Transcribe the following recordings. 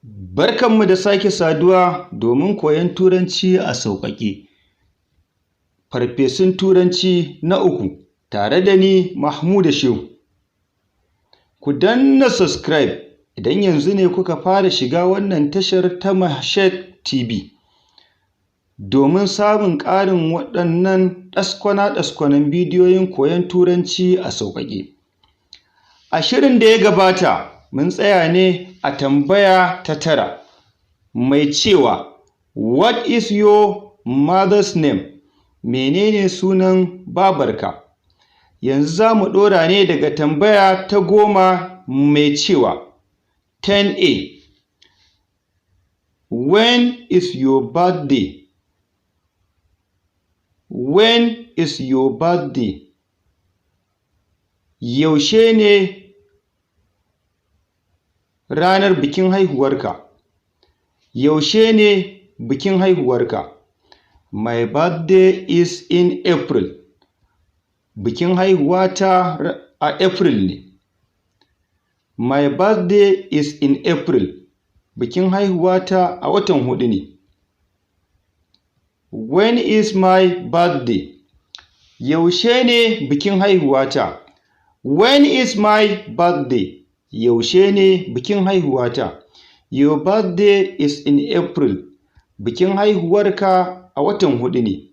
Barkanmu da sake saduwa domin koyon Turanci a sauƙaƙe. Farfesun Turanci na 3 tare da ni Mahmud Shehu. Ku danna subscribe idan yanzu ne kuka fara shiga wannan tashar ta Mashed TV domin samun ƙarin waɗannan ɗaskwana-ɗaskwanen bidiyoyin koyon Turanci a sauƙaƙe. A shirin da ya gabata mun tsaya ne a tambaya ta 9 mai cewa what is your mother's name? Menene sunan babarka? Yanzu za mu ɗora ne daga tambaya ta 10 mai cewa 10A. When is your birthday? When is your birthday? Yaushe ne ranar bikin haihuwarka? Yaushe ne bikin haihuwarka? My birthday is in April. Bikin haihuwata a April ne. My birthday is in April. Bikin haihuwata a watan 4 ne. When is my birthday? Yaushe ne bikin haihuwata? When is my birthday? Yaushe ne bikin haihuwata? Your birthday is in April. Bikin haihuwarka a watan 4 ne.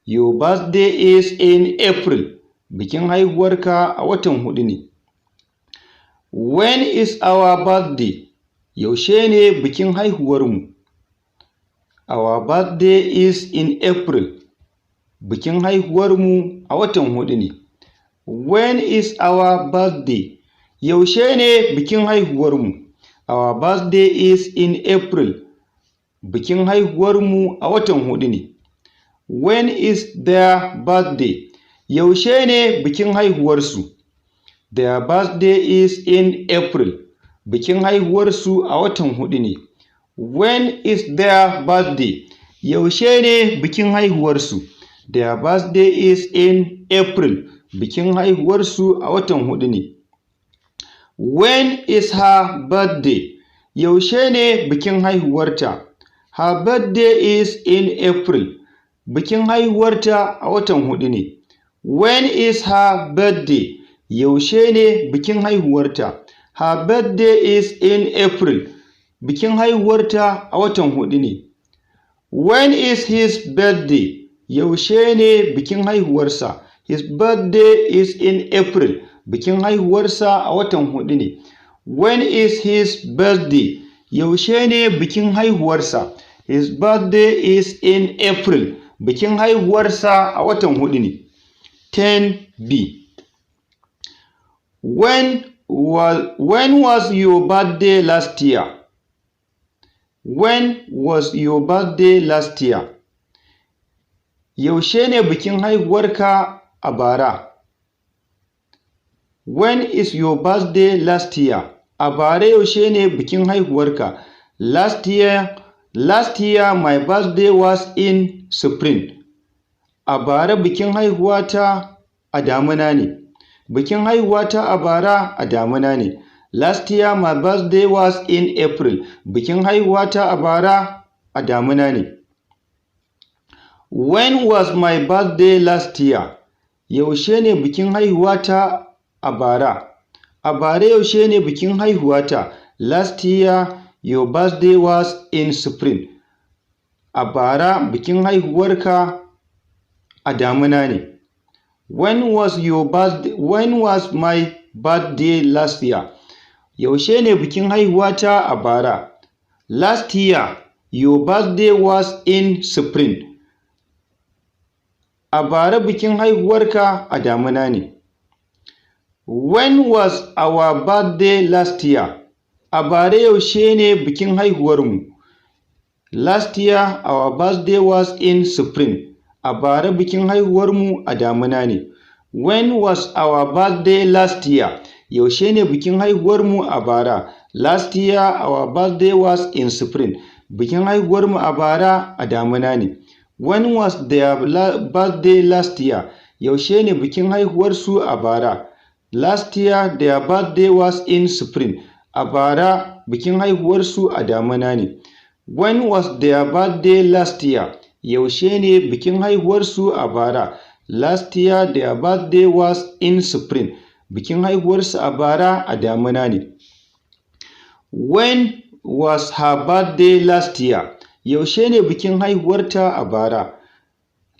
Your birthday is in April. Bikin haihuwarka a watan 4 ne. When is our birthday? Yaushe ne bikin haihuwarmu? Our birthday is in April. Bikin haihuwarmu a watan 4 ne. When is our birthday? Yaushe ne bikin haihuwarmu? Our birthday is in April. Bikin haihuwarmu a watan 4 ne. When is their birthday? Yaushe ne bikin haihuwarsu? Their birthday is in April. Bikin haihuwarsu a watan 4 ne. When is their birthday? Yaushe ne bikin haihuwarsu? Their birthday is in April. Bikin haihuwarsu a watan 4 ne. When is her birthday? Yaushe ne bikin haihuwarta? Her birthday is in April. Bikin haihuwarta a watan 4 ne. When is her birthday? Yaushe ne bikin haihuwarta? Her birthday is in April. Bikin haihuwarta a watan 4 ne. When is his birthday? Yaushe ne bikin haihuwarsa? His birthday is in April. Bikin haihuwarsa a watan 4 ne. When is his birthday? Yaushe ne bikin haihuwarsa? His birthday is in April. Bikin haihuwarsa a watan 4 ne. 10B. When was your birthday last year? When was your birthday last year? Yaushe ne bikin haihuwarka a bara? When is your birthday last year? A bara yaushe ne bikin haihuwarka? Last year my birthday was in spring. A bara bikin haihuwata a damuna ne. Bikin haihuwata a bara a damuna ne. Last year my birthday was in April. Bikin haihuwata a bara a damuna ne. When was my birthday last year? Yaushe ne bikin haihuwata a bara? A bara yaushe ne bikin haihuwata? Last year your birthday was in spring. A bara bikin haihuwarka a damuna ne. When was my birthday last year? Yaushe ne bikin haihuwata a bara? Last year your birthday was in spring. A bara bikin haihuwarka a damuna ne. When was our birthday last year? A bara yaushe ne bikin haihuwarmu? Last year our birthday was in spring. A bara bikin haihuwarmu a damuna ne. When was our birthday last year? Yaushe ne bikin haihuwarmu a bara? Last year our birthday was in spring. Bikin haihuwarmu a bara a damuna ne. When was their birthday last year? Yaushe ne bikin haihuwarsu a bara? Last year their birthday was in spring. a bara bikin haihuwarsu a damuna ne. When was their birthday last year? Yaushe ne bikin haihuwarsu a bara? Last year their birthday was in spring. Bikin haihuwarsu a bara a damuna ne. When was her birthday last year? Yaushe ne bikin haihuwarta a bara?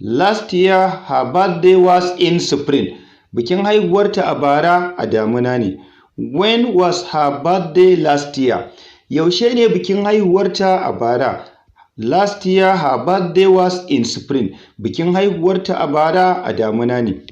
Last year her birthday was in spring. Bikin haihuwarta a bara a damuna ne. When was her birthday last year? Yaushe ne bikin haihuwarta a bara? Last year her birthday was in spring. Bikin haihuwarta a bara a damuna ne.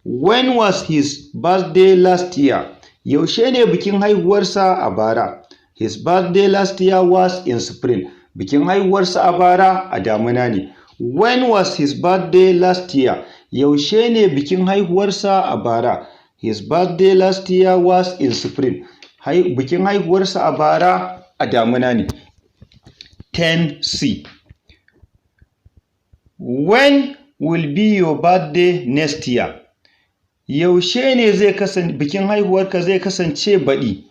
When was his birthday last year? Yaushe ne bikin haihuwarsa a bara? His birthday last year was in spring. Bikin haihuwarsa a bara a damuna ne. When was his birthday last year? Yaushe ne bikin haihuwarsa a bara? His birthday last year was in spring. Bikin haihuwarsa a bara a damuna ne. 10C. When will be your birthday next year? Yaushe ne bikin haihuwarka zai kasance baɗi?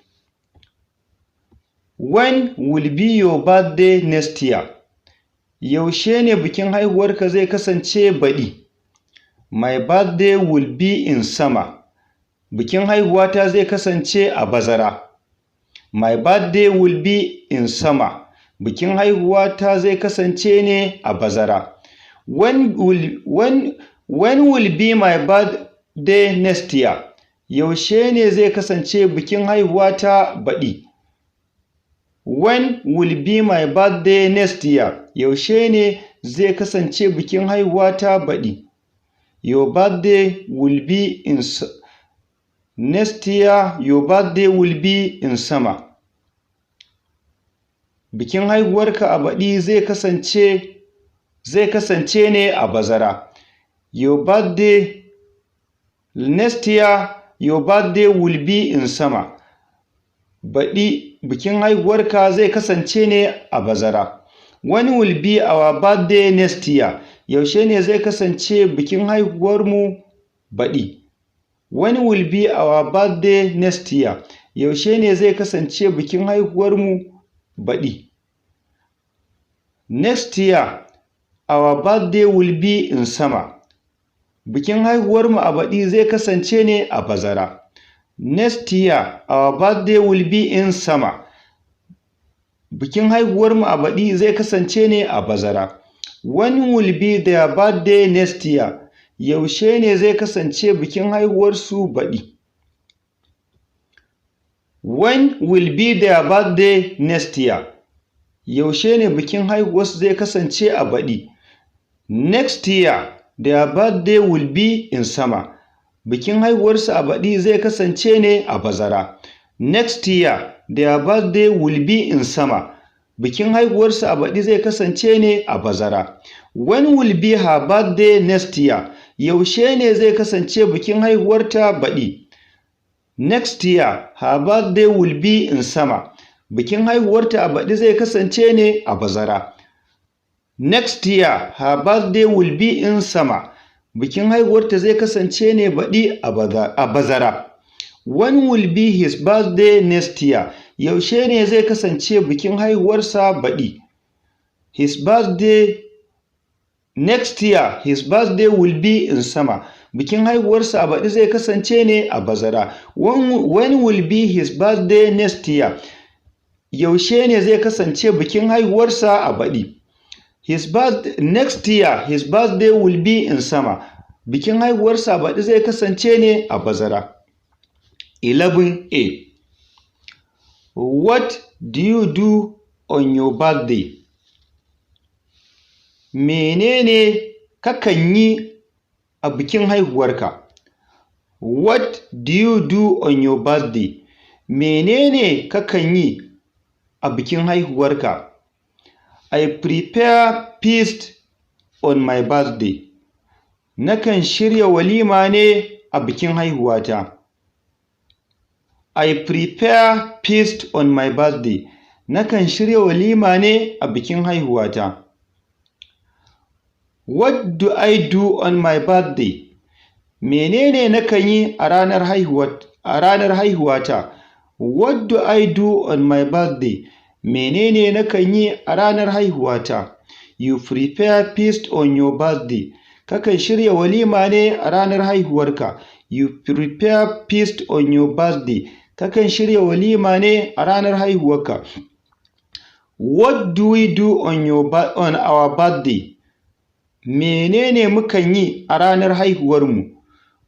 When will be your birthday next year? Yaushe ne bikin haihuwarka zai kasance baɗi? My birthday will be in summer. Bikin haihuwata zai kasance a bazara. My birthday will be in summer. Bikin haihuwata zai kasance ne a bazara. When will be my birthday next year? Yaushe ne zai kasance bikin haihuwata baɗi? When will be my birthday next year? Yaushe ne zai kasance bikin haihuwata baɗi? Your birthday will be in next year. Your birthday will be in summer. Bikin haihuwarka a baɗi zai kasance ne a bazara. Your birthday next year. Your birthday will be in summer. Baɗi bikin haihuwarka zai kasance ne a bazara. When will be our birthday next year? Yaushe ne zai kasance bikin haihuwarmu baɗi? When will be our birthday next year? Yaushe ne zai kasance bikin haihuwarmu baɗi? Next year our birthday will be in summer. Bikin haihuwarmu a baɗi zai kasance ne a bazara. Next year our birthday will be in summer. Bikin haihuwarmu a baɗi zai kasance ne a bazara. When will be their birthday next year? Yaushe ne zai kasance bikin haihuwarsu baɗi? When will be their birthday next year? Yaushe ne bikin haihuwarsu zai kasance a baɗi? Next year their birthday will be in summer. Bikin haihuwarsu a baɗi zai kasance ne a bazara. Next year their birthday will be in summer. Bikin haihuwarsu a baɗi zai kasance ne a bazara. When will be her birthday next year? Yaushe ne zai kasance bikin haihuwarta baɗi? Next year her birthday will be in summer. Bikin haihuwarta a baɗi zai kasance ne a bazara. Next year her birthday will be in summer. Bikin haihuwarta zai kasance ne baɗi a bazara. When will be his birthday next year? Yaushe ne zai kasance bikin haihuwarsa baɗi? His birthday next year. His birthday will be in summer. Bikin haihuwarsa a baɗi zai kasance ne a bazara. When will be his birthday next year? Yaushe ne zai kasance bikin haihuwarsa a baɗi? Next year his birthday will be in summer. Bikin haihuwarsa a baɗi zai kasance ne a bazara. 11A. What do you do on your birthday? Menene kakan yi a bikin haihuwarka? What do you do on your birthday? Menene kakan yi a bikin haihuwarka? I prepare feast on my birthday. Nakan shirya walima ne a bikin haihuwata. I prepare feast on my birthday. Nakan shirya walima ne a bikin haihuwata. What do I do on my birthday? Menene nakan yi a ranar haihuwata? What do I do on my birthday? Menene nakan yi a ranar haihuwata? You prepare feast on your birthday. Kakan shirya walima ne a ranar haihuwarka. You prepare feast on your birthday. Kakan shirya walima ne a ranar haihuwarka. What do we do on our birthday? Menene mukan yi a ranar haihuwarmu?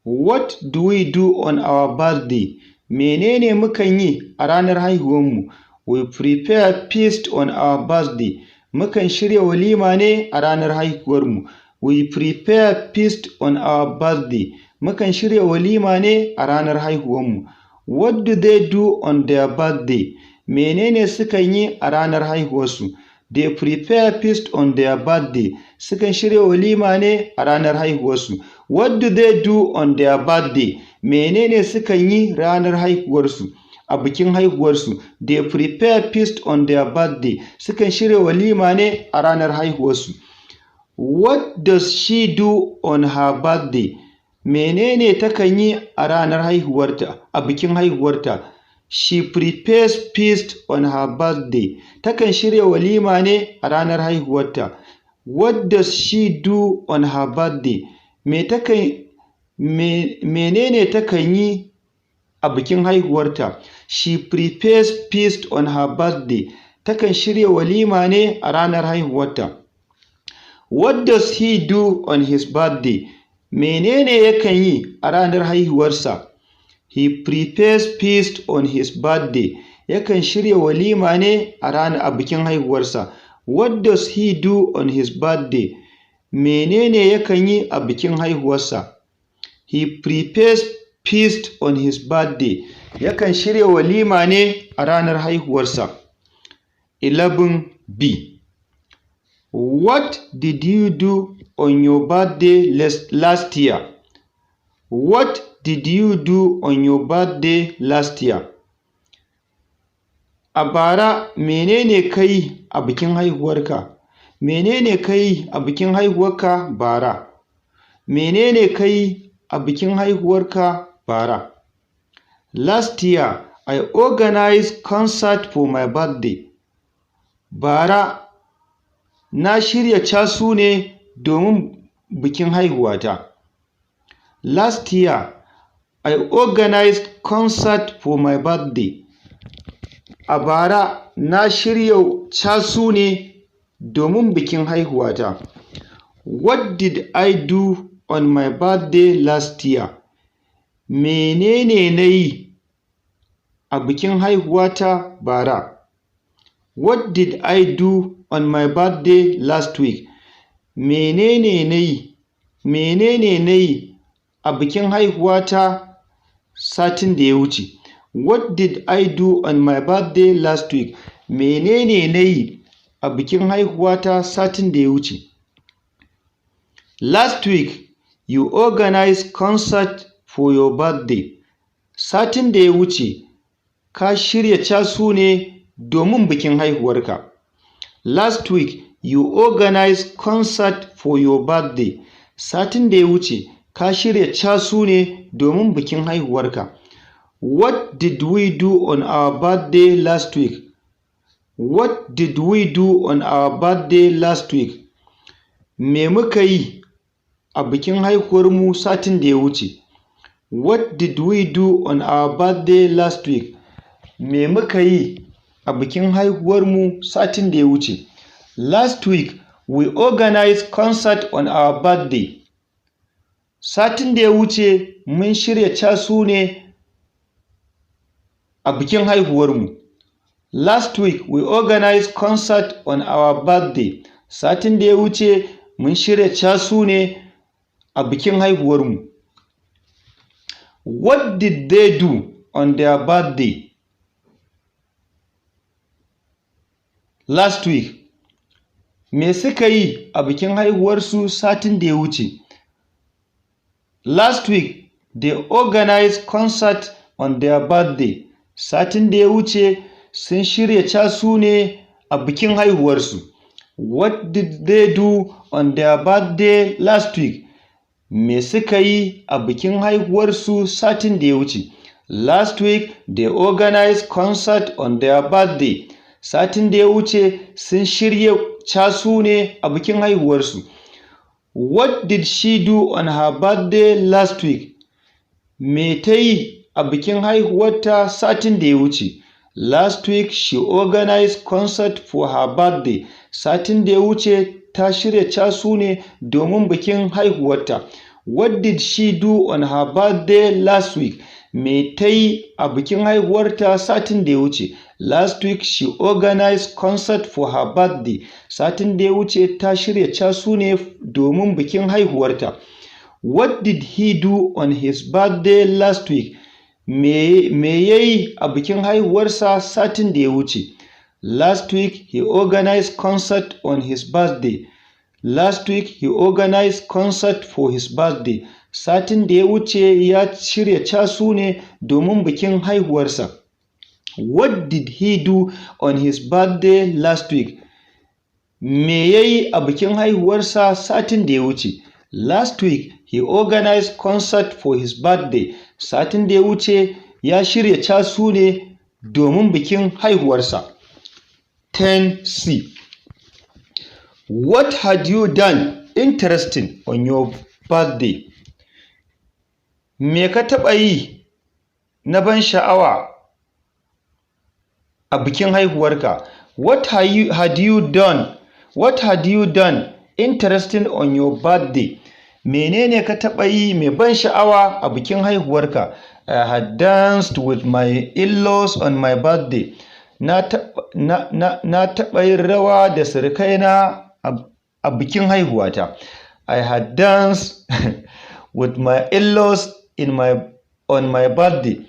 What do we do on our birthday? Menene mukan yi a ranar haihuwarmu? We prepare feast on our birthday. Mukan shirya walima ne a ranar haihuwarmu. We prepare feast on our birthday. Mukan shirya walima ne a ranar haihuwarmu. What do they do on their birthday? Menene sukan yi a ranar haihuwarsu? They prepare feast on their birthday. Sukan shirya walima ne a ranar haihuwarsu. What do they do on their birthday? Menene sukan yi ranar haihuwarsu? A bikin haihuwarsu. They prepare feast on their birthday. Sukan shirya walima ne a ranar haihuwarsu. What does she do on her birthday? Menene takan yi a ranar haihuwarta, a bikin haihuwarta? She prepares feast on her birthday. Takan shirya walima ne a ranar haihuwarta. What does she do on her birthday? Menene takan yi a bikin haihuwarta? She prepares feast on her birthday. Takan shirya walima ne a ranar haihuwarta. What does he do on his birthday? Menene yakan yi a ranar haihuwarsa? He prepares feast on his birthday. Yakan shirya walima ne a bikin haihuwarsa. What does he do on his birthday? Menene yakan yi a bikin haihuwarsa? He prepares feast on his birthday. Yakan shirya walima ne a ranar haihuwarsa. 11b. What did you do on your birthday last year? What did you do on your birthday last year? A bara menene kai a bikin haihuwarka? Menene kai a bikin haihuwarka bara? Menene kai a bikin haihuwarka bara? Last year I organized concert for my birthday. Bara na shirya casu ne domin bikin haihuwata. Last year I organized concert for my birthday. A bara na shirya casu ne domin bikin haihuwata. What did I do on my birthday last year? Menene na yi a bikin haihuwata bara? What did I do on my birthday last week? Menene na yi a bikin haihuwata satin da ya wuce? What did I do on my birthday last week? Menene na yi a bikin haihuwata satin da ya wuce? Last week you organized concert for your birthday. Satin da ya wuce ka shirya casu ne domin bikin haihuwarka. Last week you organized concert for your birthday. Satin da ya wuce ka shirya casu ne domin bikin haihuwarka. What did we do on our birthday last week? What did we do on our birthday last week? Me muka yi a bikin haihuwarmu satin da ya wuce? What did we do on our birthday last week? Me muka yi a bikin haihuwarmu satin da ya wuce? Last week we organized concert on our birthday. Satin da ya wuce mun shirya casu ne a bikin haihuwarmu. Last week we organized concert on our birthday. Satin da ya wuce mun shirya casu ne a bikin haihuwarmu. What did they do on their birthday? Last week. Me suka yi a bikin haihuwarsu satin da ya wuce? Last week they organized concert on their birthday. Satin da ya wuce sun shirya casu ne a bikin haihuwarsu. What did they do on their birthday last week? Me suka yi a bikin haihuwarsu satin da ya wuce? Last week they organized concert on their birthday. Satin da ya wuce sun shirya casu ne a bikin haihuwarsu. What did she do on her birthday last week? Me ta yi a bikin haihuwarta satin da ya wuce? Last week she organized concert for her birthday. Satin da ya wuce ta shirya casu ne domin bikin haihuwarta. What did she do on her birthday last week? Me ta yi a bikin haihuwarta satin da ya wuce? Last week she organized concert for her birthday. Satin da ya wuce ta shirya casu ne domin bikin haihuwarta. What did he do on his birthday last week? Me ya yi a bikin haihuwarsa satin da ya wuce? Last week he organized concert on his birthday. Last week he organized concert for his birthday. Satin da ya wuce ya shirya casu ne domin bikin haihuwarsa. What did he do on his birthday last week? Me ya yi a bikin haihuwarsa satin da ya wuce? Last week he organized concert for his birthday. Satin da ya wuce ya shirya casu ne domin bikin haihuwarsa. 10C. What had you done interesting on your birthday? Me ka taɓa yi na ban sha'awa a bikin haihuwarka? What had you done interesting on your birthday? Menene ka taɓa yi mai ban sha'awa a bikin haihuwarka? I had danced with my in-laws on my birthday. Na taɓa yin rawa da surukaina a bikin haihuwata. I had danced with my in-laws on my birthday.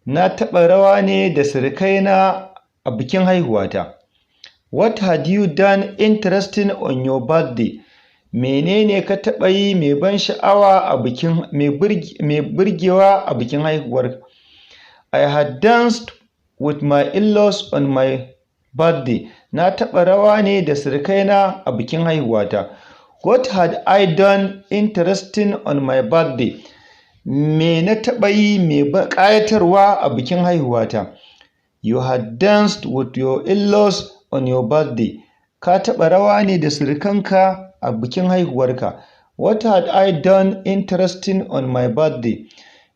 Na taɓa rawa ne da surukaina a bikin haihuwata. What had you done interesting on your birthday? Menene ka taɓa yi mai ban sha'awa a bikin mai burgewa a bikin haihuwar? I had danced with my in-laws on my birthday. Na taɓa rawa ne da surukaina a bikin haihuwata. What had I done interesting on my birthday? Me na taɓa yi mai ƙayatarwa a bikin haihuwata? You had danced with your in-laws on your birthday. Ka taɓa rawa ne da surukanka a bikin haihuwarka. What had I done interesting on my birthday?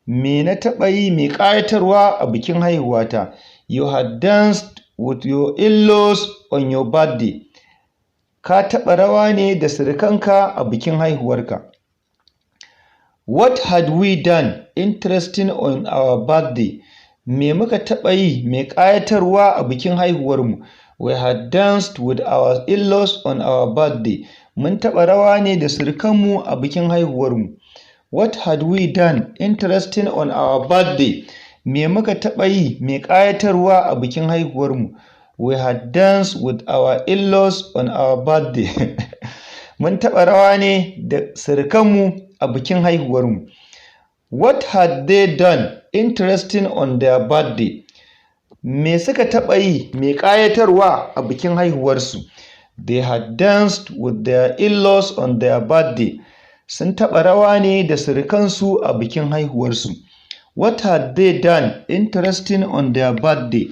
Me na taɓa yi mai ƙayatarwa a bikin haihuwata? You had danced with your in-laws on your birthday. Ka taɓa rawa ne da surukanka a bikin haihuwarka. What had we done interesting on our birthday? Me muka taɓa yi mai ƙayatarwa a bikin haihuwarmu? We had danced with our in-laws on our birthday. Mun taɓa rawa ne da surukanmu a bikin haihuwarmu. What had we done interesting on our birthday? Me muka taɓa yi mai ƙayatarwa a bikin haihuwarmu? We had danced with our in-laws on our birthday. Mun taɓa rawa ne da surukanmu a bikin haihuwarmu. What had they done interesting on their birthday? Me suka taɓa yi mai ƙayatarwa a bikin haihuwarsu? They had danced with their in-laws on their birthday. Sun taɓa rawa ne da surukansu a bikin haihuwarsu. What had they done interesting on their birthday?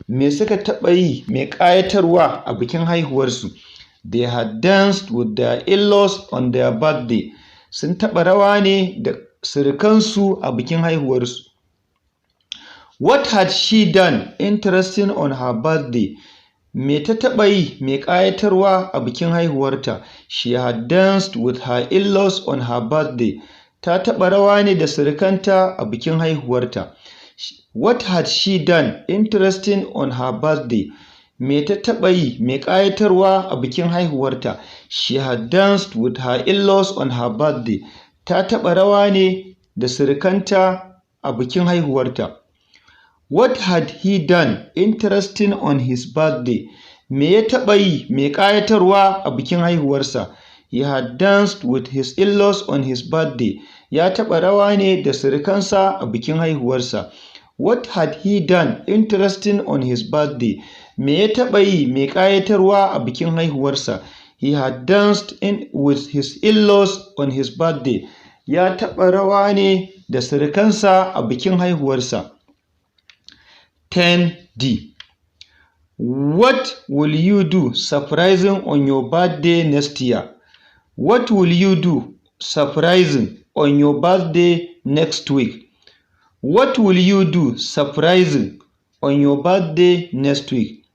Me suka taɓa yi mai ƙayatarwa a bikin haihuwarsu? They had danced with their in-laws on their birthday. Sun taɓa rawa ne da surukansu a bikin haihuwarsu. What had she done interesting on her birthday? Me ta taɓa yi mai ƙayatarwa a bikin haihuwarta? She had danced with her in-laws on her birthday. Ta taɓa rawa ne da surukanta a bikin haihuwarta. What had she done interesting on her birthday? Me ta taɓa yi mai ƙayatarwa a bikin haihuwarta? She had danced with her in-laws on her birthday. Ta taɓa rawa ne da surukanta a bikin haihuwarta. What had he done interesting on his birthday? Me ya taɓa yi mai ƙayatarwa a bikin haihuwarsa? He had danced with his in-laws on his birthday. Ya taɓa rawa ne da surukansa a bikin haihuwarsa. What had he done interesting on his birthday? Me ya taɓa yi mai ƙayatarwa a bikin haihuwarsa? He had danced with his in-laws on his birthday. Ya taɓa rawa ne da surukansa a bikin haihuwarsa. 10D. What will you do surprising on your birthday next year? What will you do surprising on your birthday next week? What will you do surprising on your birthday next week?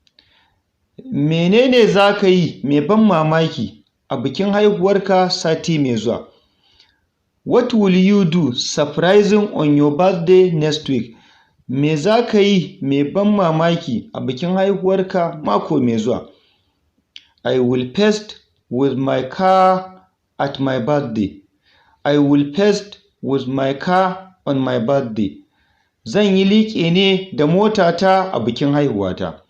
Menene za ka yi mai ban mamaki a bikin haihuwarka sati mai zuwa? What will you do surprising on your birthday next week? Me za ka yi mai ban mamaki a bikin haihuwarka mako mai zuwa? I will feast with my car at my birthday. I will feast with my car on my birthday. Zan yi liƙi ne da motata a bikin haihuwata.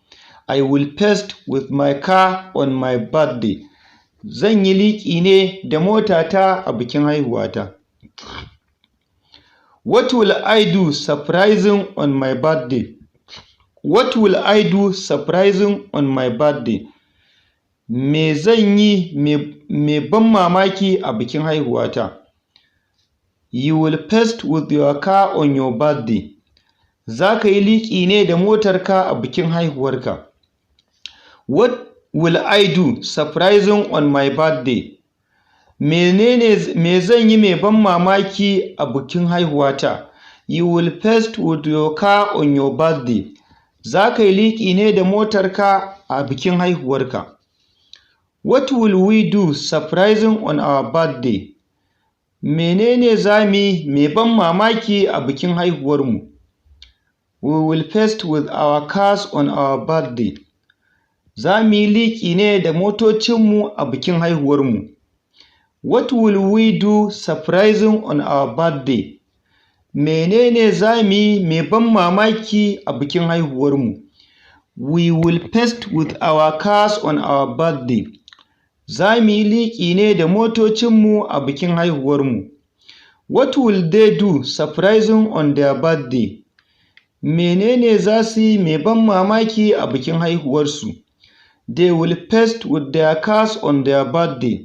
I will feast with my car on my birthday. Zan yi liƙi ne da motata a bikin haihuwata. What will I do surprising on my birthday? What will I do surprising on my birthday? Me zan yi mai ban mamaki a bikin haihuwata? You will feast with your car on your birthday. Za ka yi liƙi ne da motarka a bikin haihuwarka. What will I do surprising on my birthday? Me zan yi mai ban mamaki a bikin haihuwata? You will feast with your car on your birthday. Za ka yi liƙi ne da motarka a bikin haihuwarka. What will we do surprising on our birthday? Menene za mu yi mai ban mamaki a bikin haihuwarmu? We will feast with our cars on our birthday. Za mu yi liƙi ne da motocinmu a bikin haihuwarmu. What will we do surprising on our birthday? Menene za mu yi mai ban mamaki a bikin haihuwarmu? We will feast with our cars on our birthday. Za mu yi liƙi ne da motocinmu a bikin haihuwarmu. What will they do surprising on their birthday? Menene za su yi mai ban mamaki a bikin haihuwarsu? They will feast with their cars on their birthday.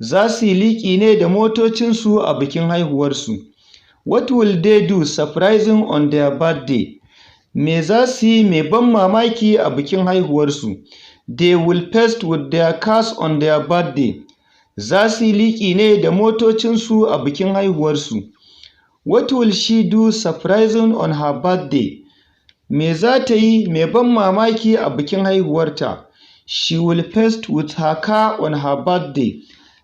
Za su yi liƙi ne da motocinsu a bikin haihuwarsu. What will they do surprising on their birthday? Me za su yi mai ban mamaki a bikin haihuwarsu? They will feast with their cars on their birthday. Za su yi liƙi ne da motocinsu a bikin haihuwarsu. What will she do surprising on her birthday? Me za ta yi mai ban mamaki a bikin haihuwarta? She will feast with her car on her birthday.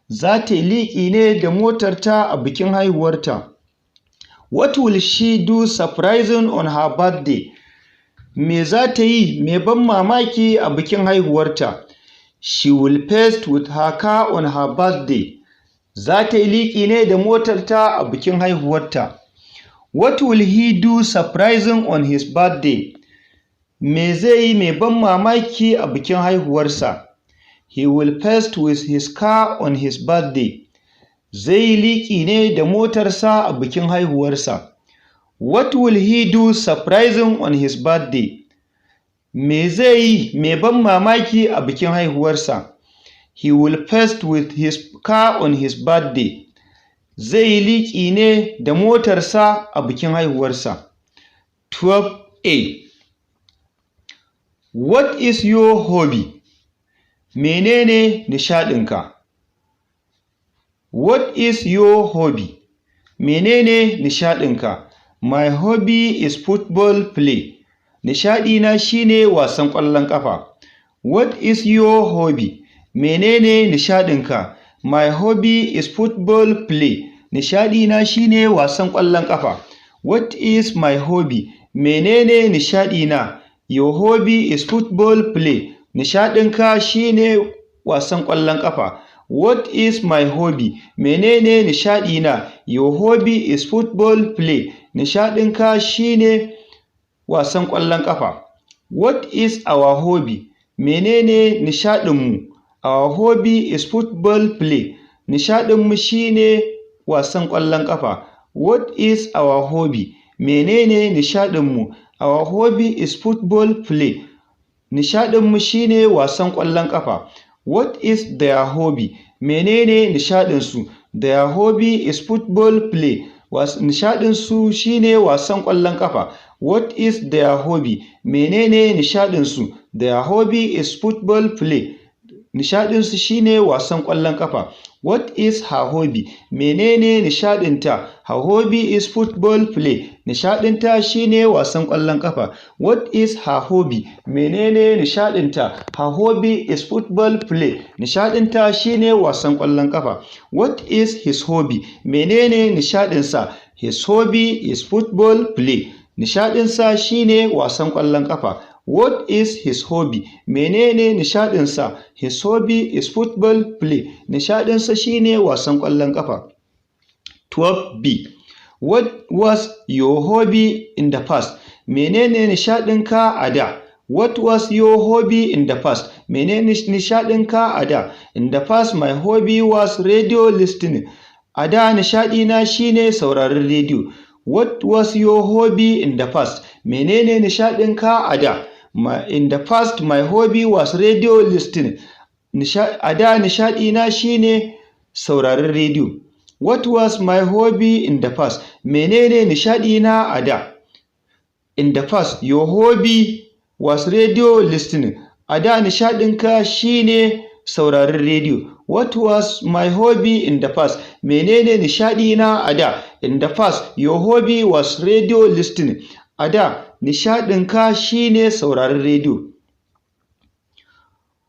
Za ta yi liƙi ne da motarta a bikin haihuwarta. What will she do surprising on her birthday? Me za ta yi mai ban mamaki a bikin haihuwarta? She will feast with her car on her birthday. Za ta yi liƙi ne da motarta a bikin haihuwarta. What will he do surprising on his birthday? Me zai yi mai ban mamaki a bikin haihuwarsa? He will feast with his car on his birthday. Zai yi liƙi ne da motarsa a bikin haihuwarsa. What will he do surprising on his birthday? Me zai yi mai ban mamaki a bikin haihuwarsa? He will feast with his car on his birthday. Zai yi liƙi ne da motarsa a bikin haihuwarsa. 12A. What is your hobby? Menene nishaɗinka? What is your hobby? Menene nishaɗinka? My hobby is football play. Nishaɗina shine wasan ƙwallon ƙafa. What is your hobby? Menene nishaɗinka? My hobby is football play. Nishaɗina shine wasan ƙwallon ƙafa. What is my hobby? Menene nishaɗina? Your hobby is football play. Nishaɗinka shine wasan ƙwallon ƙafa. What is my hobby? Menene nishaɗina? Your hobby is football play. Nishaɗinka shine wasan ƙwallon ƙafa. What is our hobby? Menene nishaɗinmu? Our hobby is football play. Nishaɗinmu shine wasan ƙwallon ƙafa. What is our hobby? Menene nishaɗinmu? Our hobby is football play. Nishaɗinmu shine wasan ƙwallon ƙafa. What is their hobby? Menene nishaɗinsu? Their hobby is football play. Nishaɗinsu shine wasan ƙwallon ƙafa. What is their hobby? Menene nishaɗinsu? Their hobby is football play. Nishaɗinsu shine wasan ƙwallon ƙafa. What is her hobby? Menene nishaɗinta? Her hobby is football play. Nishaɗinta shine wasan ƙwallon ƙafa. What is her hobby? Menene nishaɗinta? Her hobby is football play. Nishaɗinta shine wasan ƙwallon ƙafa. What is his hobby? Menene nishaɗinsa? His hobby is football play. Nishaɗinsa shine wasan ƙwallon ƙafa. What is his hobby? Menene nishaɗinsa? His hobby is football play. Nishaɗinsa shine wasan ƙwallon ƙafa. 12b. What was your hobby in the past? Menene nishaɗinka a da? What was your hobby in the past? Menene nishaɗinka a da? In the past, my hobby was radio listening. A da nishaɗina shine sauraron rediyo. What was your hobby in the past? Menene nishaɗinka a da? In the past, my hobby was radio listening. A da nishaɗina shine sauraron rediyo. What was my hobby in the past? Menene nishaɗina a da? In the past, your hobby was radio listening. A da nishaɗinka shine sauraron rediyo. What was my hobby in the past? Menene nishaɗina a da? In the past, your hobby was radio listening. A da nishaɗinka shine sauraron rediyo.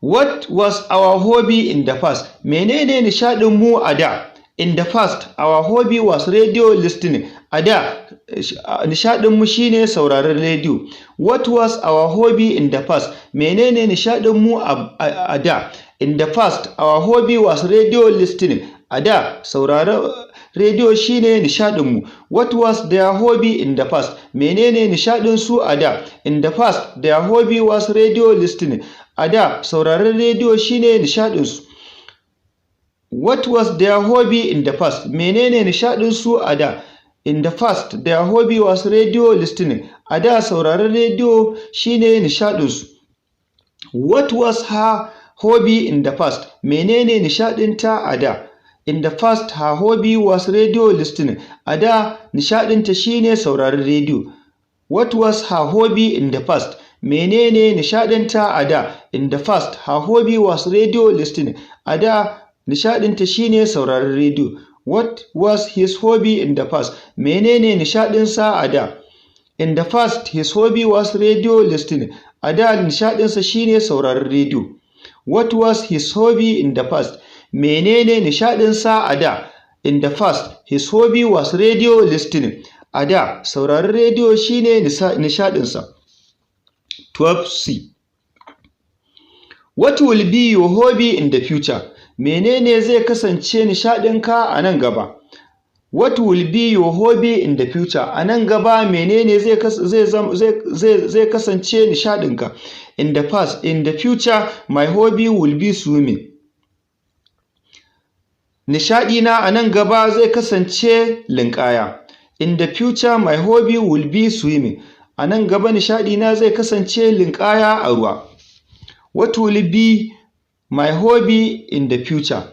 What was our hobby in the past? Menene nishaɗinmu a da? In the past, our hobby was radio listening. A da nishaɗinmu shine sauraron rediyo. What was our hobby in the past? Menene nishaɗinmu a da? In the past, our hobby was radio listening. A da sauraron rediyo shine nishaɗinmu. What was their hobby in the past? Menene nishaɗinsu a da? In the past, their hobby was radio listening. A da sauraron rediyo shine nishaɗinsu. What was their hobby in the past? Menene nishaɗinsu a da? In the past, their hobby was radio listening. A da sauraron rediyo shine nishaɗinsu. What was her hobby in the past? Menene nishaɗinta a da? In the past, her hobby was radio listening. A da nishaɗinta shine sauraron rediyo. What was her hobby in the past? Menene nishaɗinta a da? In the past, her hobby was radio listening. A da nishaɗinta shine sauraron rediyo. What was his hobby in the past? Menene nishaɗinsa a da? In the past, his hobby was radio listening. A da nishaɗinsa shine sauraron rediyo. What was his hobby in the past? Menene nishaɗinsa a da? In the past, his hobby was radio listening. A da sauraron rediyo shine nishaɗinsa. 12c. What will be your hobby in the future? Menene zai kasance nishaɗinka a nan gaba? What will be your hobby in the future? A nan gaba menene zai kasance nishaɗinka? In the past, in the future, my hobby will be swimming. Nishaɗina a nan gaba zai kasance linƙaya. In the future, my hobby will be swimming. A nan gaba nishaɗina zai kasance linƙaya a ruwa. What will be my hobby in the future?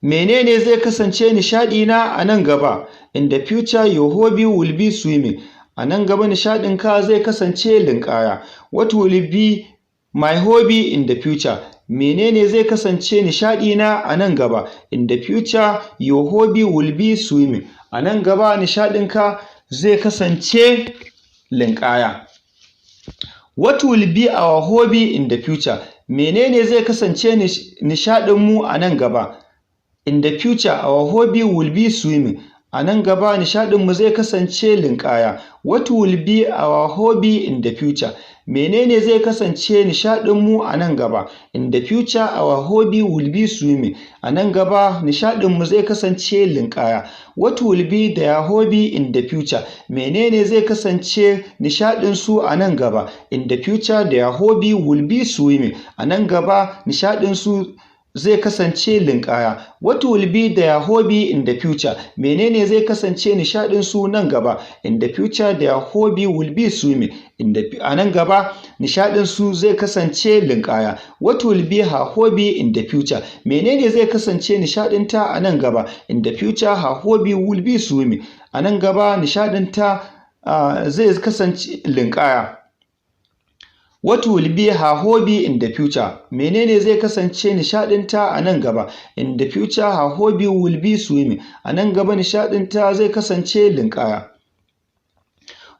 Menene zai kasance nishaɗina a nan gaba? In the future, your hobby will be swimming. A nan gaba nishaɗinka zai kasance linƙaya. What will be my hobby in the future? Menene zai kasance nishaɗina a nan gaba? In the future, your hobby will be swimming. A nan gaba nishaɗinka zai kasance linƙaya. What will be our hobby in the future? Menene zai kasance nishaɗinmu a nan gaba? In the future, our hobby will be swimming. A nan gaba nishaɗinmu zai kasance linƙaya. What will be our hobby in the future? Menene zai kasance nishaɗinmu a nan gaba? In the future, our hobby will be swimming. A nan gaba nishaɗinmu zai kasance linƙaya. What will be their hobby in the future? Menene zai kasance nishaɗinsu a nan gaba? In the future, their hobby will be swimming. A nan gaba nishaɗinsu zai kasance linƙaya. What will be their hobby in the future? Menene zai kasance nishaɗinsu nan gaba? In the future, their hobby will be swimming. A nan gaba nishaɗinsu zai kasance linƙaya. What will be her hobby in the future? Menene zai kasance nishaɗinta a nan gaba? In the future, her hobby will be swimming. A nan gaba nishaɗinta zai kasance linƙaya. What will be her hobby in the future? Menene zai kasance nishaɗinta a nan gaba? In the future her hobby will be swimming. A nan gaba nishaɗinta zai kasance linƙaya.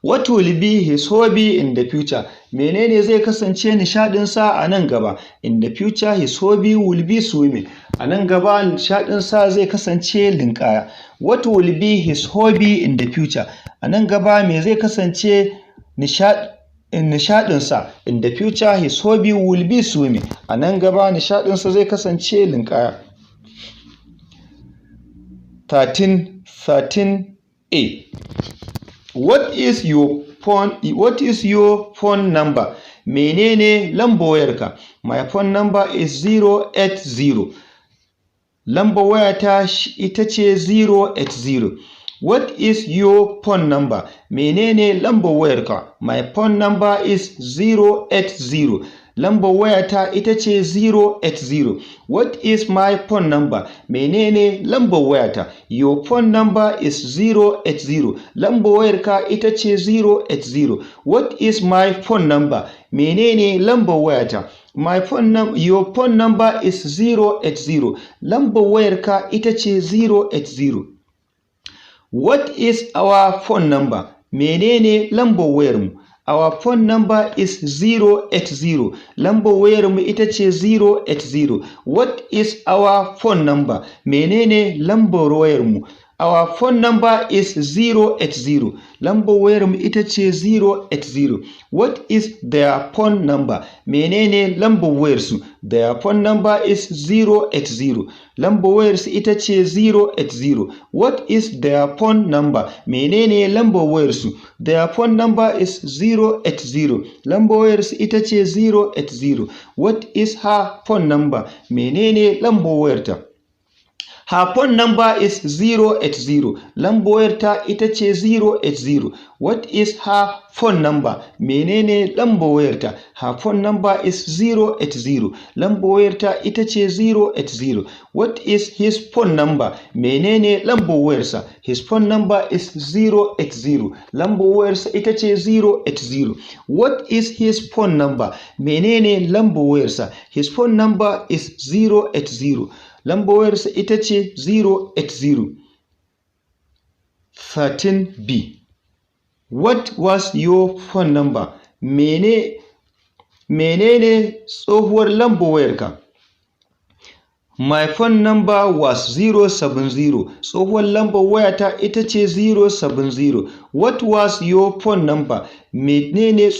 What will be his hobby in the future? Menene zai kasance nishaɗinsa a nan gaba? In the future his hobby will be swimming. A nan gaba nishaɗinsa zai kasance linƙaya. What will be his hobby in the future? A nan gaba me zai kasance nishaɗinsa? In the future his hobby will be swimming. A nan gaba nishaɗinsa zai kasance linƙaya. 13a. What is your phone number? Menene lambar wayarka? My phone number is 080. Lambar wayata ita ce 080. What is your phone number? Menene lambar wayarka? My phone number is 080. Lambar wayata ita ce 080. What is my phone number? Menene lambar wayata? Your phone number is 080. Lambar wayarka ita ce 080. What is my phone number? Menene lambar wayata? Your phone number is 080. Lambar wayarka ita ce 080. What is our phone number? Menene lambar wayarmu? Our phone number is 080. Lambar wayarmu ita ce 080. What is our phone number? Menene lambar wayarmu? Our phone number is 080. Lambar wayarmu ita ce 080. What is their phone number? Menene lambar wayarsu? Their phone number is 080. Lambar wayarsu ita ce 080. What is their phone number? Menene lambar wayarsu? Their phone number is 080. Lambar wayarsu ita ce 080. What is her phone number? Menene lambar wayarta? Her phone number is 080. Lambar wayarta ita ce 080. What is her phone number? Menene lambar wayarta? Her phone number is 080. Lambar wayarta ita ce 080. What is his phone number? Menene lambar wayarsa? His phone number is 080. Lambar wayarsa ita ce 080. What is his phone number? Menene lambar wayarsa? His phone number is 080. Lambar wayarsa ita ce 080. 13b. What was your phone number? Menene tsohuwar lambar wayarka? My phone number was 070. Tsohuwar lambar wayata ita ce 070. What was your phone number? Mecece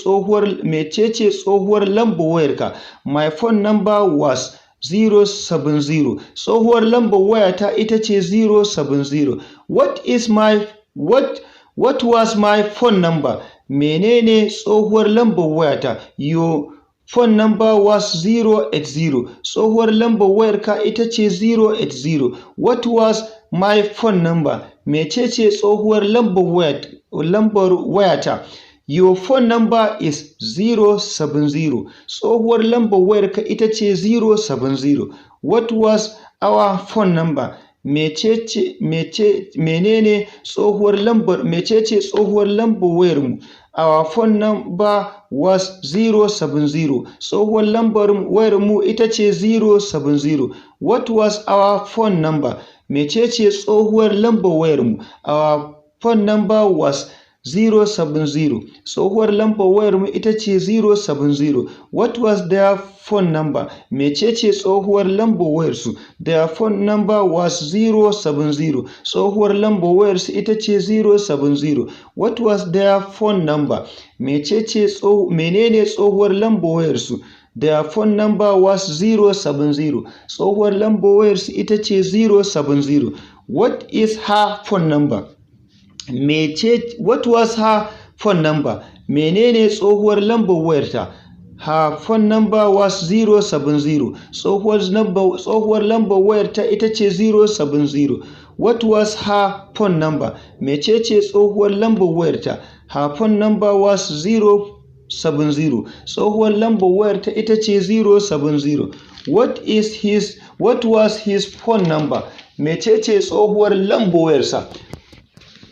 tsohuwar lambar wayarka? My phone number was 070. Tsohuwar lambar wayata ita ce 070. What was my phone number? Menene tsohuwar lambar wayata? Your phone number was 080. Tsohuwar lambar wayarka ita ce 080. What was my phone number? Mecece tsohuwar lambar wayata? Your phone number is 070. Tsohuwar lambar wayarka ita ce 070. What was our phone number? Mecece tsohuwar lambar wayarmu? Our phone number was 070. Tsohuwar lambar wayarmu ita ce 070. What was our phone number? Mecece tsohuwar lambar wayarmu? Our phone number was 070. Tsohuwar lambar wayarmu ita ce 070. What was their phone number? Mecece tsohuwar lambar wayarsu? Their phone number was 070. Tsohuwar lambar wayarsu ita ce 070. What was their phone number? Menene tsohuwar lambar wayarsu? Their phone number was 070. Tsohuwar lambar wayarsu ita ce 070. What is her phone number? What was her phone number? Menene tsohuwar lambar wayarta? Her phone number was 070. Tsohuwar lambar wayarta ita ce 070. What was her phone number? Mecece tsohuwar lambar wayarta? Her phone number was 070. Tsohuwar lambar wayarta ita ce 070. What was his phone number? Mecece tsohuwar lambar wayarsa?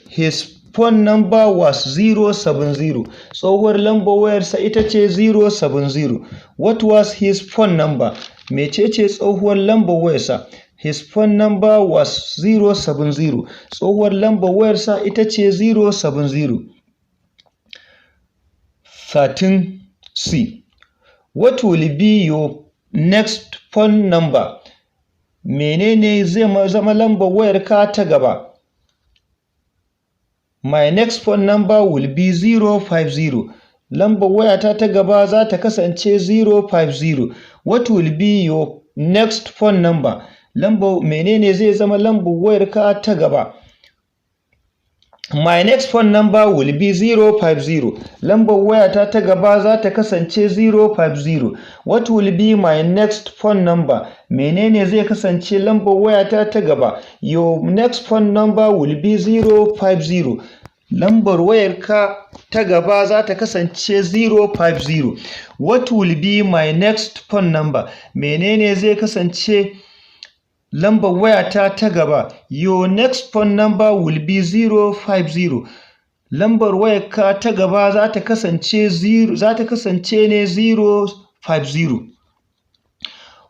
His phone number was 070. Tsohuwar lambar wayarsa ita ce 070. What was his phone number? Mecece tsohuwar lambar wayarsa? His phone number was 070. Tsohuwar lambar wayarsa ita ce 070. 13C. What will be your next phone number? Menene zai zama lambar wayarka ta gaba? My next phone number will be 050. Lambar wayata ta gaba za ta kasance 050. What will be your next phone number? Menene zai zama lambar wayarka ta gaba? My next phone number will be 050. Lambar wayata ta gaba za ta kasance 050. What will be my next phone number? Menene zai kasance lambar wayata ta gaba? Your next phone number will be 050. Lambar wayarka ta gaba za ta kasance 050. What will be my next phone number? Menene zai kasance lambar wayata ta gaba? Your next phone number will be 050. Lambar wayarka ta gaba za ta kasance ne 050.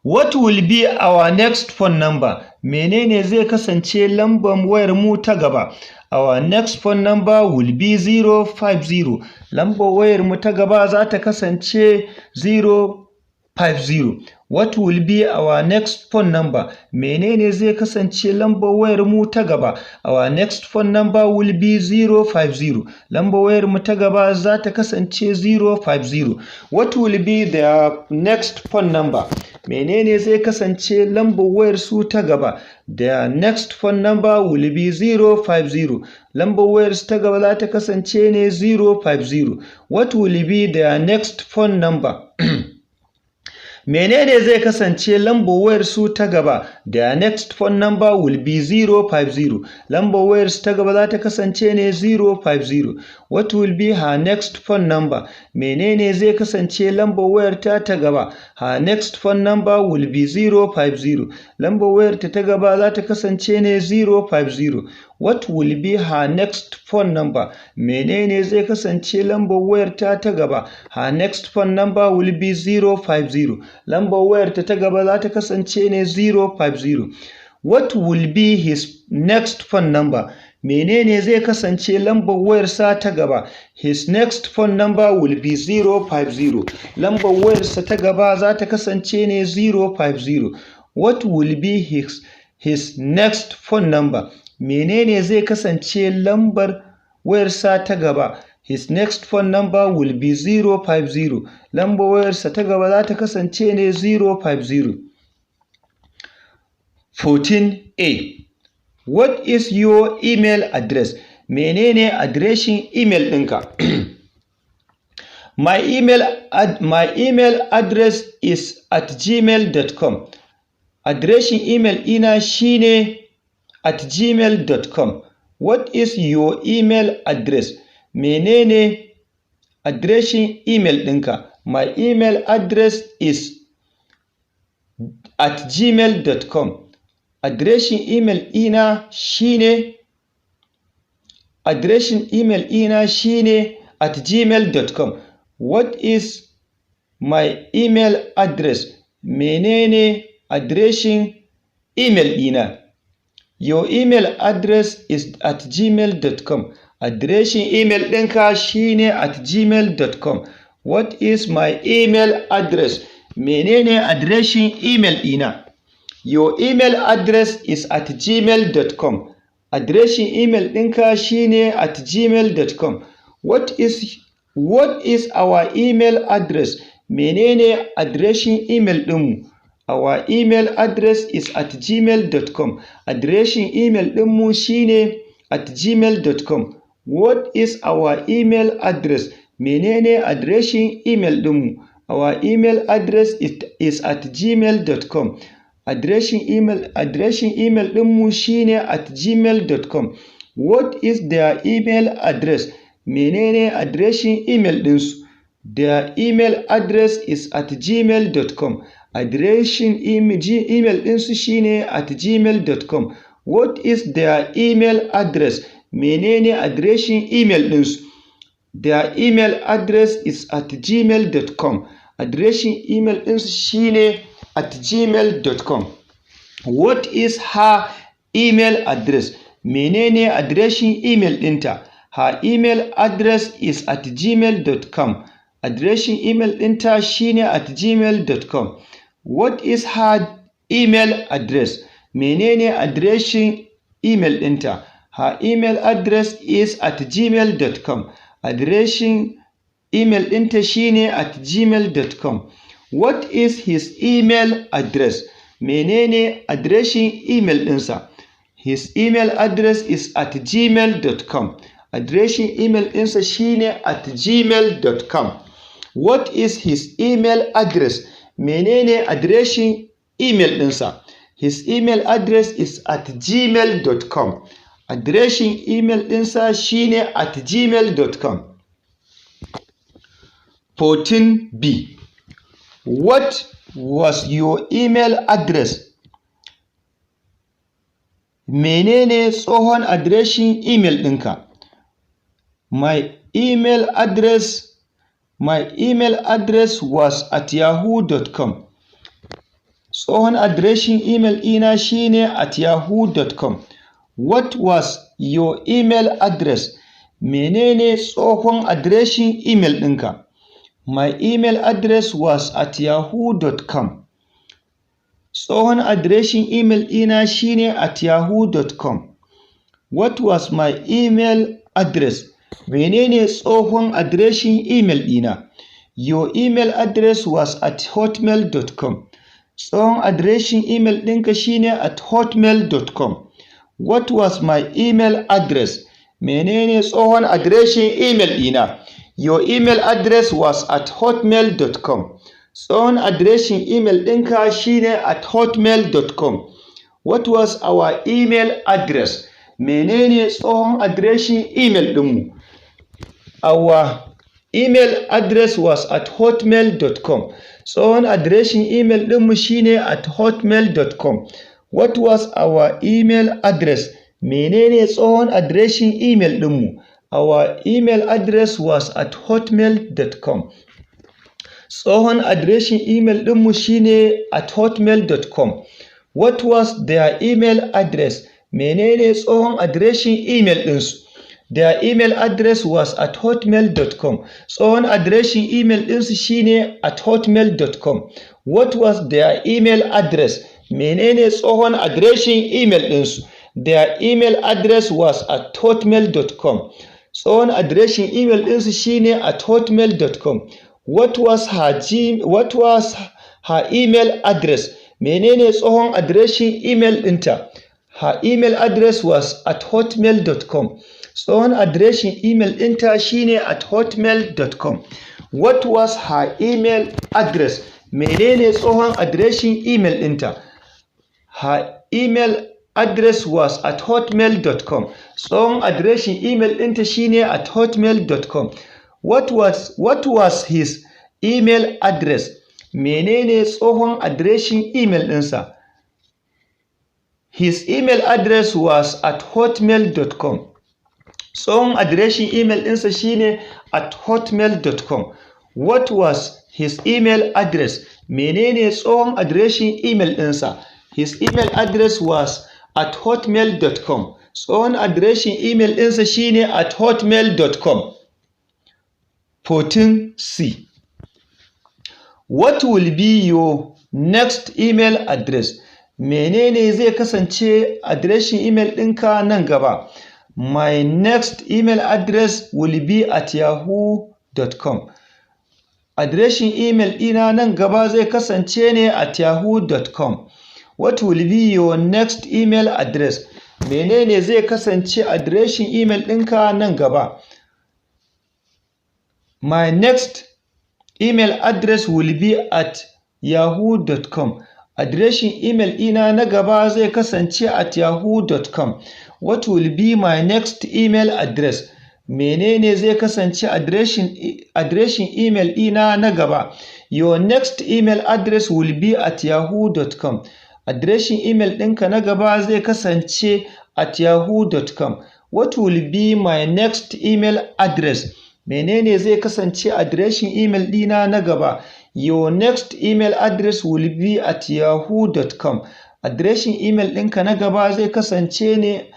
What will be our next phone number? Menene zai kasance lambar wayar mu ta gaba? Our next phone number will be 050. Lambar wayar mu ta gaba za ta kasance 050. What will be our next phone number? Menene zai kasance lambar wayar mu ta gaba? Our next phone number will be 050. Lambar wayar mu ta gaba za ta kasance 050. What will be their next phone number? Menene zai kasance lambar wayar su ta gaba? Their next phone number will be 050. Lambar wayar su ta gaba za ta kasance ne 050. What will be their next phone number? Menene zai kasance lambar wayar su ta gaba? Their next phone number will be 050. Lambar wayar su ta gaba za ta kasance ne 050. What will be her next phone number? Menene zai kasance lambar wayar ta gaba? Her next phone number will be 050. Lambar wayar ta gaba za ta kasance ne 050. What will be her next phone number? Menene zai kasance lambar wayar ta gaba? Her next phone number will be 050. Lambar wayar ta gaba za ta kasance ne 050. What will be his next phone number? Menene zai kasance lambar wayarsa ta gaba? His next phone number will be 050. Lambar wayarsa ta gaba za ta kasance ne 050. What will be his next phone number? Menene zai kasance lambar wayarsa ta gaba? His next phone number will be 050. Lambar wayarsa ta gaba za ta kasance ne 050. 14A. What is your email address? Menene adireshin email ɗinka? My email address is @gmail.com. Adireshin email ina shine @gmail.com. What is your email address? Menene adireshin email ɗinka? My email address is @gmail.com. Adireshin email ina shine @gmail.com. What is my email address? Menene adireshin email ina? Your email address is @gmail.com. Adireshin email ɗinka shine @gmail.com. What is my email address? Menene adireshin email ɗina? Your email address is @gmail.com. Adireshin email ɗinka shine @gmail.com. What is our email address? Menene adireshin email ɗinmu? Our email address is @gmail.com. Adireshin email ɗinmu shine @gmail.com. What is our email address? Menene adireshin email ɗinmu? Our email address is @gmail.com. Adireshin email ɗinmu shine @gmail.com. What is their email address? Menene adireshin email ɗinsu? Their email address is @gmail.com. Adireshin email ɗinsu shine @gmail.com. What is their email address? menene adireshin email ɗinsu. Their email address is at gmail.com. Adireshin email ɗinsu shine at gmail.com. What is her email address? Menene adireshin email ɗinta? Her email address is at gmail.com. Adireshin email ɗinta shine at gmail.com. What is her email address? Menene adireshin email ɗinta? Her email address is at gmail.com. Adireshin email ɗinta shine at gmail.com. What is his email address? Menene adireshin email ɗinsa? His email address is at gmail.com. Adireshin email ɗinsa shine at gmail.com. What is his email address? Menene adireshin email ɗinsa? His email address is at gmail.com. Adireshin email ɗinsa shine at gmail.com. 14b. What was your email address? Menene tsohon adireshin email ɗinka? My email address was at yahoo.com. Tsohon adireshin email ɗina shine at yahoo.com. What was your email address? Menene tsohon adireshin email ɗinka? My email address was at yahoo.com. Tsohon adireshin email ɗina shine at yahoo.com. What was my email address? Menene tsohon adireshin email ɗina? Your email address was at hotmail.com. Tsohon adireshin email ɗinka shine at hotmail.com. What was my email address? Menene tsohon adireshin email ɗina? Your email address was at hotmail.com. Tsohon adireshin email ɗinka shine at hotmail.com. What was our email address? Menene tsohon adireshin email ɗinmu? Our email address was at hotmail.com. Tsohon adireshin email ɗinmu shine at hotmail.com. What was our email address? Menene tsohon adireshin email ɗinmu? Our email address was at hotmail.com. Tsohon adireshin email ɗinmu shine at hotmail.com. What was their email address? Menene tsohon adireshin email ɗinsu? Their email address was at hotmail.com. Tsohon adireshin email ɗinsu shine at hotmail.com. What was their email address? Menene tsohon adireshin email ɗinsu? Their email address was at hotmail.com. Tsohon adireshin email ɗinsu shine at hotmail.com. What was her email address? Menene tsohon adireshin email ɗinta? Her email address was at hotmail.com. Tsohon adireshin email ɗinta shine at hotmail.com. What was her email address? Menene tsohon adireshin email ɗinta? Her email address was at hotmail.com. Tsohon adireshin email ɗinta shine at hotmail.com. What was his email address? Menene tsohon adireshin email ɗinsa? His email address was at hotmail.com. Tsohon adireshin email ɗinsa shine at hotmail.com. What was his email address? Menene tsohon adireshin email ɗinsa? His email address was at hotmail.com. Tsohon adireshin email ɗinsa shine at hotmail.com. 14c. What will be your next email address? Menene zai kasance adireshin email ɗinka nan gaba? My next email address will be at yahoo.com. Adireshin email ɗina nan gaba zai kasance ne at yahoo.com. What will be your next email address? Menene zai kasance adireshin email ɗinka nan gaba? My next email address will be at yahoo.com. Adireshin email ɗina na gaba zai kasance at yahoo.com. What will be my next email address? Menene zai kasance adireshin email ɗina na gaba? Your next email address will be at yahoo.com. Adireshin email ɗinka na gaba zai kasance at yahoo.com. What will be my next email address? Menene zai kasance adireshin email ɗina na gaba? Your next email address will be at yahoo.com. Adireshin email ɗinka na gaba zai kasance ne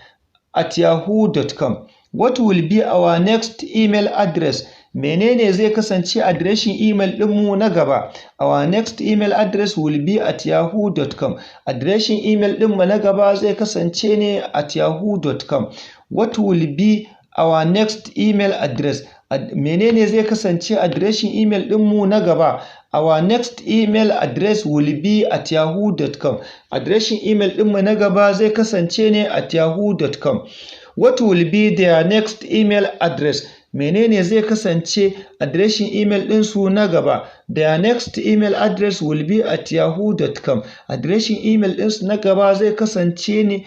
at yahoo.com. What will be our next email address? Menene zai kasance adireshin email ɗinmu na gaba? Our next email address will be at yahoo.com. Adireshin email ɗinmu na gaba zai kasance ne at yahoo.com. What will be our next email address? Menene zai kasance adireshin email ɗinmu na gaba? Our next email address will be at yahoo.com. Adireshin email ɗinmu na gaba zai kasance ne at yahoo.com. What will be their next email address? Menene zai kasance adireshin email ɗinsu na gaba? Their next email address will be at yahoo.com. Adireshin email ɗinsu na gaba zai kasance ne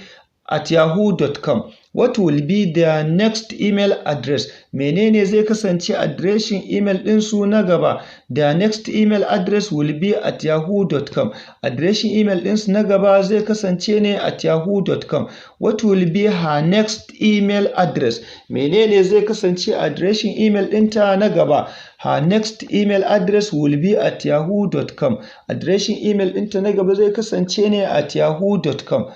at yahoo.com. What will be their next email address? Menene zai kasance adireshin email ɗinsu na gaba? Their next email address will be at yahoo.com. Adireshin email ɗinsu na gaba zai kasance ne at yahoo.com. What will be her next email address? Menene zai kasance adireshin email ɗinta na gaba? Her next email address will be at yahoo.com. Adireshin email ɗinta na gaba zai kasance ne at yahoo.com.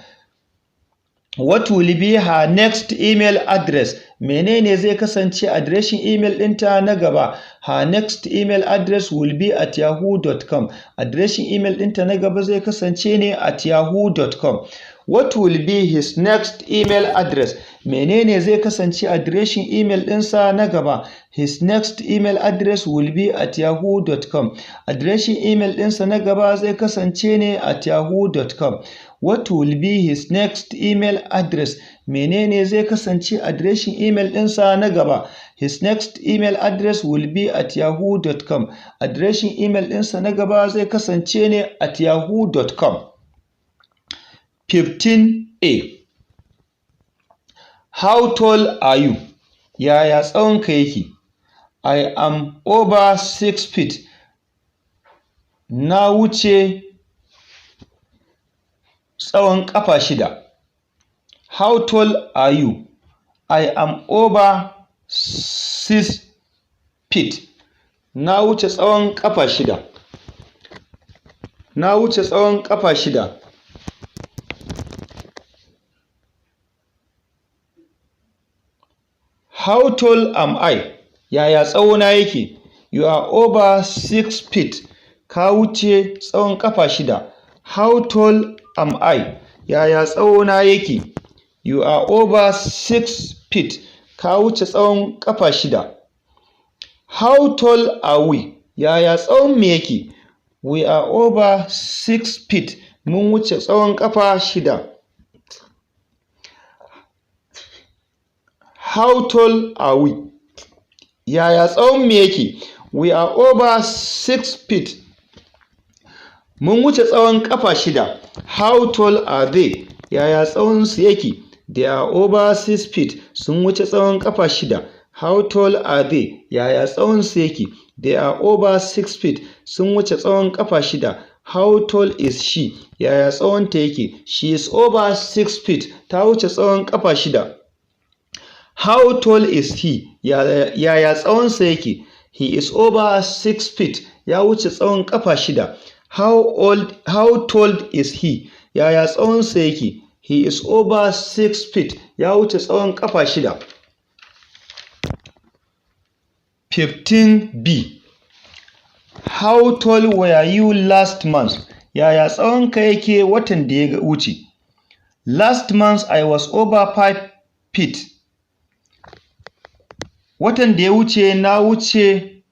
What will be her next email address? Menene zai kasance adireshin email ɗinta na gaba? Her next email address will be at yahoo.com. Adireshin email ɗinta na gaba zai kasance ne at yahoo.com. What will be his next email address? Menene zai kasance adireshin email ɗinsa na gaba? His next email address will be at yahoo.com. Adireshin email ɗinsa na gaba zai kasance ne at yahoo.com. What will be his next email address? Menene zai kasance adireshin email ɗinsa na gaba? His next email address will be at yahoo.com. Adireshin email ɗinsa na gaba zai kasance ne at yahoo.com. 15A. How tall are you? Yaya tsawonka yake? I am over 6 feet. Na wuce tsawon ƙafa 6. How tall are you? I am over 6 feet. Na wuce tsawon ƙafa 6. Na wuce tsawon ƙafa 6. How tall am I? Yaya tsawona yake? You are over 6 feet. Ka wuce tsawon ƙafa 6. How tall am I? Yaya tsawona yake? You are over 6 feet. Ka wuce tsawon ƙafa 6. How tall are we? Yaya tsawon mu yake? We are over 6 feet. Mun wuce tsawon ƙafa 6. How tall are we? Yaya tsawon mu yake? We are over 6 feet. Mun wuce tsawon ƙafa 6. How tall are they? Yaya tsawon su yake? They are over 6 feet. Sun wuce tsawon ƙafa 6. How tall are they? Yaya tsawon su yake? They are over 6 feet. Sun wuce tsawon ƙafa 6. How tall is she? Yaya tsawon ta yake? She is over 6 feet. Ta wuce tsawon ƙafa 6. How tall is he? Yaya tsawonsa yake? He is over 6 feet. Ya wuce tsawon ƙafa 6. How tall is he? Yaya tsawonsa yake? He is over 6 feet. Ya wuce tsawon ƙafa 6. 15B. How tall were you last month? Yaya tsawonka yake watan da ya wuce? Last month I was over 5 feet. Watan da ya wuce na wuce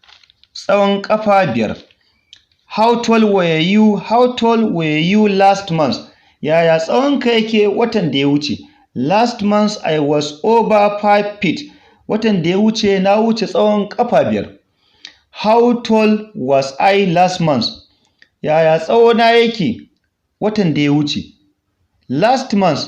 tsawon ƙafa 5. How tall were you last month? Yaya tsawonka yake watan da ya wuce? Last month I was over 5 feet. Watan da ya wuce na wuce tsawon ƙafa 5. How tall was I last month? Yaya tsawona yake watan da ya wuce? Last month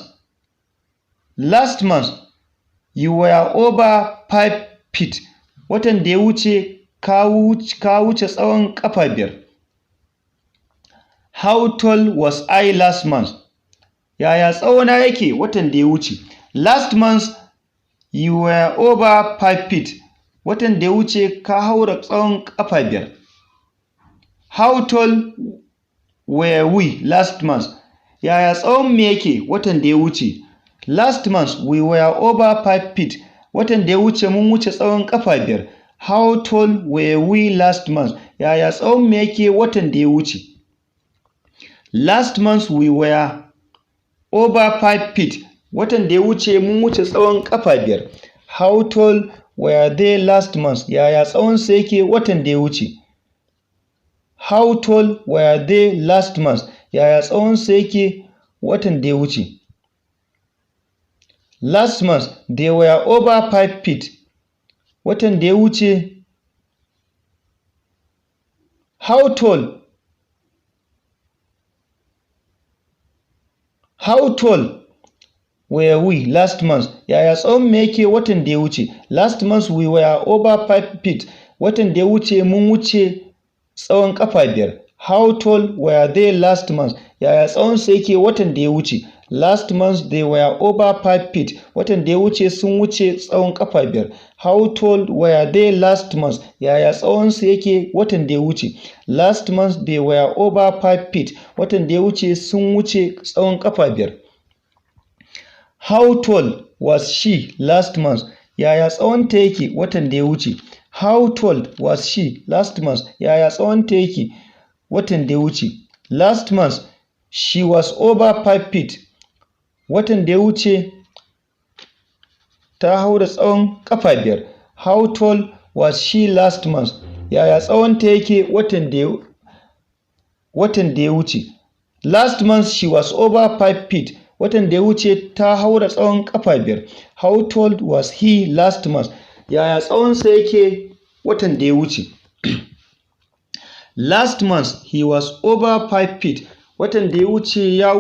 you were over 5 feet. Watan da ya wuce ka wuce tsawon ƙafa 5. How tall was I last month? Yaya tsawona yake watan da ya wuce? Last month You were over 5 feet. Watan da ya wuce ka haura tsawon ƙafa 5. How tall were we last month? Yaya tsawon mu yake watan da ya wuce? Last month we were over 5 feet. Watan da ya wuce mun wuce tsawon ƙafa 5. How tall were we last month? Yaya tsawon mu yake watan da ya wuce? Last month we were over 5 feet. Watan da ya wuce mun wuce tsawon ƙafa 5. How tall were they last month? Yaya tsawon su yake watan da ya wuce? How tall were they last month? Yaya tsawon su yake watan da ya wuce? Last month they were over 5 feet. Watan da ya wuce. How tall were we last month? Yaya tsawon mu yake watan da ya wuce? Last month we were over 5 feet. Watan da ya wuce mun wuce tsawon ƙafa 5. How tall were they last month? Yaya tsawon su yake watan da ya wuce? Last month they were over 5 feet. Watan da ya wuce sun wuce tsawon ƙafa 5. How tall were they last month? Yaya tsawon su yake watan da ya wuce? Last month they were over 5 feet. Watan da ya wuce sun wuce tsawon ƙafa 5. How tall was she last month? Yaya tsawon ta yake watan da ya wuce? How tall was she last month? Yaya tsawon ta yake watan da ya wuce? Last month she was over 5 feet. Watan da ya wuce ta haura tsawon ƙafa 5. How tall was she last month? Yaya tsawon ta yake watan da ya wuce? Last month she was over 5 feet. Watan da ya wuce ta haura tsawon ƙafa 5. How tall was he last month? Yaya tsawon sa yake watan da ya wuce? Last month he was over 5 feet. Watan da ya wuce ya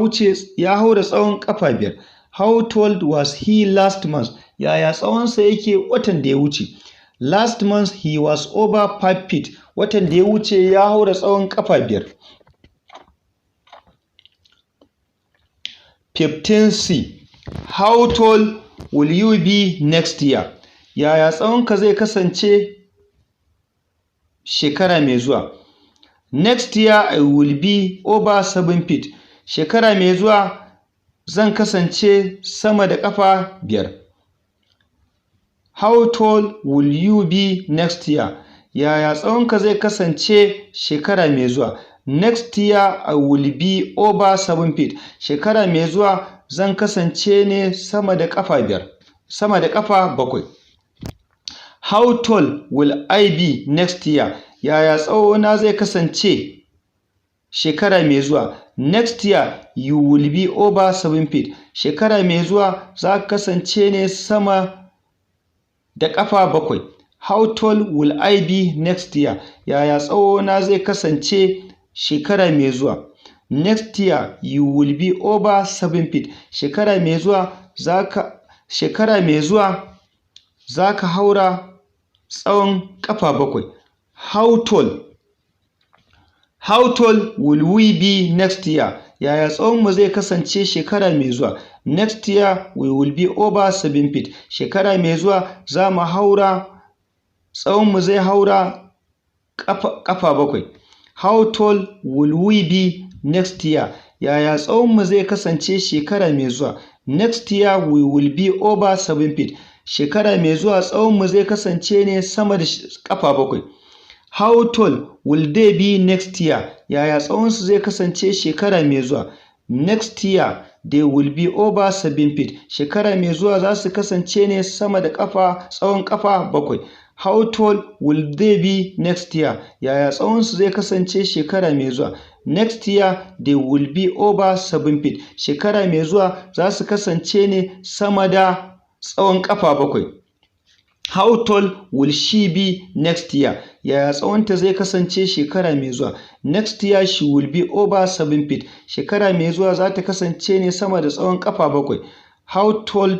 haura tsawon ƙafa 5. How tall was he last month? Yaya tsawon sa yake watan da ya wuce? Last month he was over 5 feet. Watan da ya wuce ya haura tsawon ƙafa 5. 15C. How tall will you be next year? Yaya tsawonka zai kasance shekara mai zuwa? Next year I will be over 7 feet. Shekara mai zuwa zan kasance sama da ƙafa 5. How tall will you be next year? Yaya tsawonka zai kasance shekara mai zuwa? Next year I will be over 7 feet. Shekara mai zuwa zan kasance ne sama da ƙafa 5, sama da ƙafa 7. How tall will I be next year? Yaya tsawona zai kasance shekara mai zuwa? Next year you will be over 7 feet. Shekara mai zuwa za ka kasance ne sama da ƙafa 7. How tall will I be next year? Yaya tsawona zai kasance shekara mai zuwa? Next year you will be over 7 feet. Shekara mai zuwa za ka haura tsawon ƙafa 7. How tall will we be next year? Yaya tsawon mu zai kasance shekara mai zuwa? Next year we will be over 7 feet. Shekara mai zuwa za mu haura tsawon mu zai haura ƙafa 7. How tall will we be next year? Yaya tsawon mu zai kasance shekara mai zuwa? Next year we will be over 7 feet. Shekara mai zuwa tsawon mu zai kasance ne sama da ƙafa 7. How tall will they be next year? Yaya tsawon su zai kasance shekara mai zuwa? Next year they will be over 7 feet. Shekara mai zuwa za su kasance ne sama da tsawon ƙafa 7. How tall will they be next year? Yaya tsawon su zai kasance shekara mai zuwa? Next year they will be over 7 feet. Shekara mai zuwa za su kasance ne sama da tsawon ƙafa 7. How tall will she be next year? Yaya tsawonta zai kasance shekara mai zuwa? Next year she will be over 7 feet. Shekara mai zuwa za ta kasance ne sama da tsawon ƙafa 7. How tall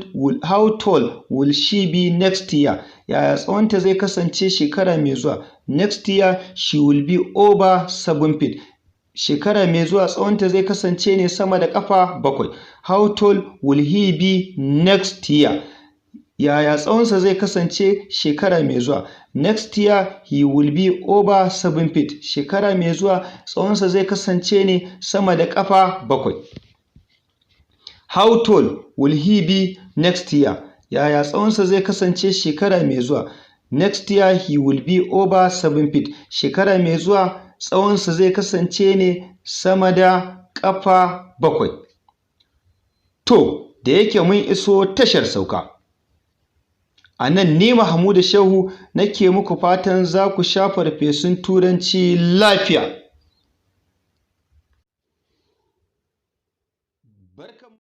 will she be next year? Yaya tsawonta zai kasance shekara mai zuwa? Next year she will be over 7 feet. Shekara mai zuwa tsawonta zai kasance ne sama da ƙafa 7. How tall will he be next year? Yaya tsawonsa zai kasance shekara mai zuwa? Next year he will be over 7 feet. Shekara mai zuwa tsawonsa zai kasance ne sama da ƙafa 7. How tall will he be next year? Yaya tsawonsa zai kasance shekara mai zuwa? Next year he will be over 7 feet. Shekara mai zuwa tsawonsa zai kasance ne sama da ƙafa 7. To, da yake mun iso tashar sauka. A nan ni Mahmudu Shehu nake muku fatan za ku sha farfesun Turanci lafiya.